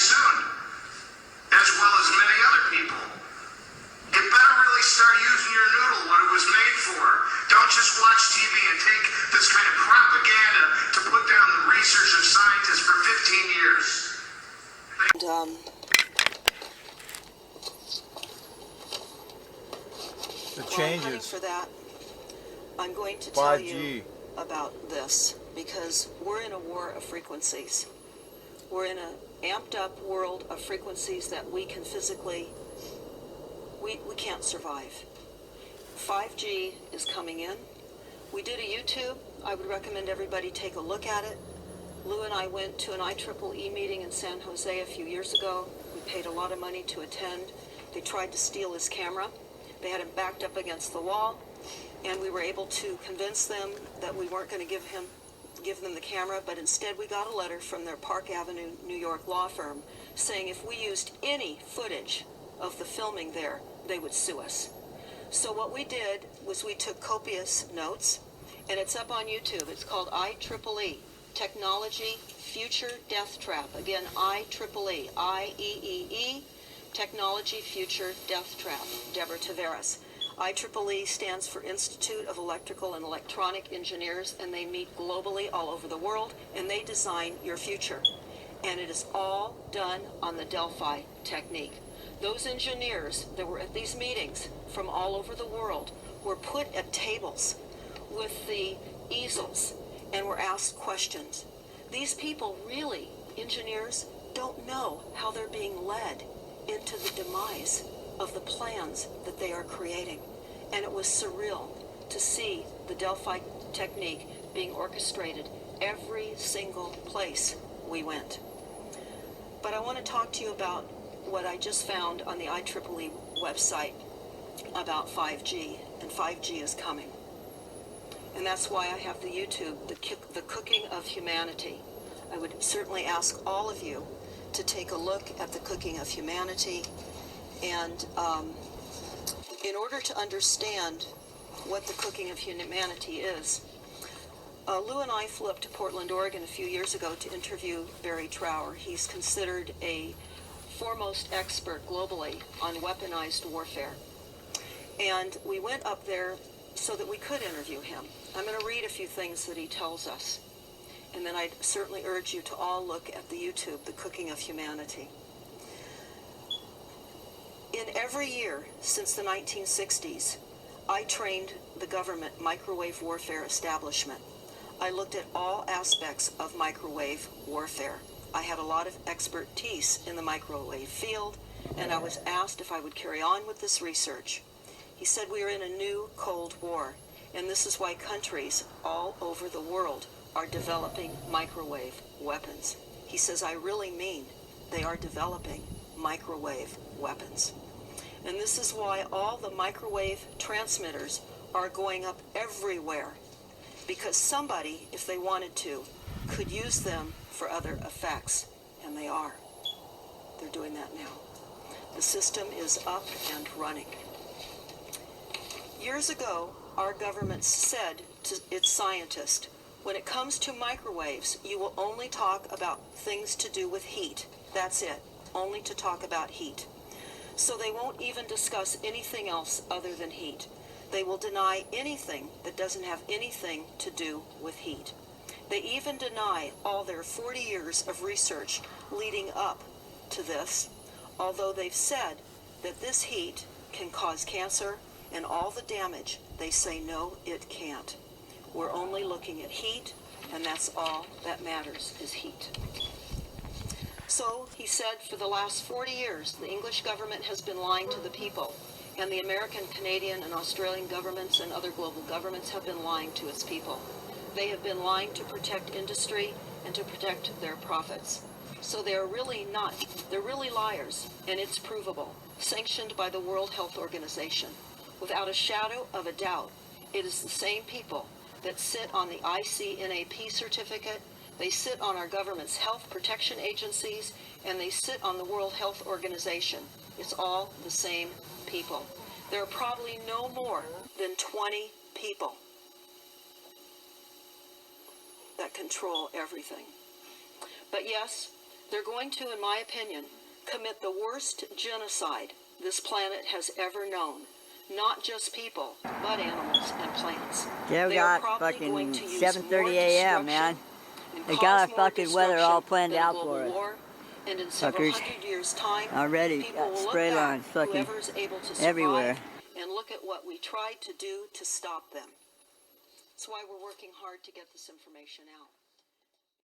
soon, as well as many other people. You better really start using your noodle, what it was made for. Don't just watch TV and take this kind of propaganda to put down the research of scientists for 15 years. The While I'm changes. hunting for that, I'm going to tell 5G. you about this because we're in a war of frequencies. We're in an amped up world of frequencies that we can physically, we can't survive. 5G is coming in. We did a YouTube. I would recommend everybody take a look at it. Lou and I went to an IEEE meeting in San Jose a few years ago. We paid a lot of money to attend. They tried to steal his camera. They had him backed up against the wall, and we were able to convince them that we weren't going to give them the camera, but instead we got a letter from their Park Avenue, New York law firm saying if we used any footage of the filming there, they would sue us. So what we did was we took copious notes, and it's up on YouTube. It's called IEEE, Technology Future Death Trap. Again, IEEE, I-E-E-E, Technology Future Death Trap, Deborah Tavares. IEEE stands for Institute of Electrical and Electronic Engineers, and they meet globally all over the world, and they design your future. And it is all done on the Delphi technique. Those engineers that were at these meetings from all over the world were put at tables with the easels and were asked questions. These people really, engineers, don't know how they're being led into the demise of the plans that they are creating. And it was surreal to see the Delphi technique being orchestrated every single place we went. But I want to talk to you about what I just found on the IEEE website about 5G, and 5G is coming. And that's why I have the YouTube, the Cooking of Humanity. I would certainly ask all of you to take a look at the Cooking of Humanity. And in order to understand what the Cooking of Humanity is, Lou and I flew up to Portland, Oregon a few years ago to interview Barry Trower. He's considered a foremost expert globally on weaponized warfare. And we went up there so that we could interview him. I'm going to read a few things that he tells us. And then I'd certainly urge you to all look at the YouTube, The Cooking of Humanity. In every year since the 1960s, I trained the government microwave warfare establishment. I looked at all aspects of microwave warfare. I had a lot of expertise in the microwave field, and I was asked if I would carry on with this research. He said we are in a new Cold War, and this is why countries all over the world are developing microwave weapons. He says, I really mean they are developing microwave weapons. And this is why all the microwave transmitters are going up everywhere, because somebody, if they wanted to, could use them for other effects, and they are. They're doing that now. The system is up and running. Years ago, our government said to its scientists, when it comes to microwaves, you will only talk about things to do with heat. That's it, only to talk about heat. So they won't even discuss anything else other than heat. They will deny anything that doesn't have anything to do with heat. They even deny all their 40 years of research leading up to this, although they've said that this heat can cause cancer and all the damage. They say, no, it can't. We're only looking at heat, and that's all that matters is heat. So, he said, for the last 40 years, the English government has been lying to the people, and the American, Canadian, and Australian governments and other global governments have been lying to its people. They have been lying to protect industry and to protect their profits. So they're really liars, and it's provable, sanctioned by the World Health Organization. Without a shadow of a doubt, it is the same people that sit on the ICNAP certificate, they sit on our government's health protection agencies, and they sit on the World Health Organization. It's all the same people. There are probably no more than 20 people that control everything. But yes, They're going to, in my opinion, commit the worst genocide this planet has ever known. Not just people, but animals and plants. They They are got probably going fucking to use 7:30 more a.m., destruction man. and They cause got our more fucking weather all destruction planned than a out global for us. war. And in several Fuckers. hundred years' time, Already people got will look spray back, lines fucking whoever's able to survive, everywhere. and look at what we tried to do to stop them. That's why we're working hard to get this information out.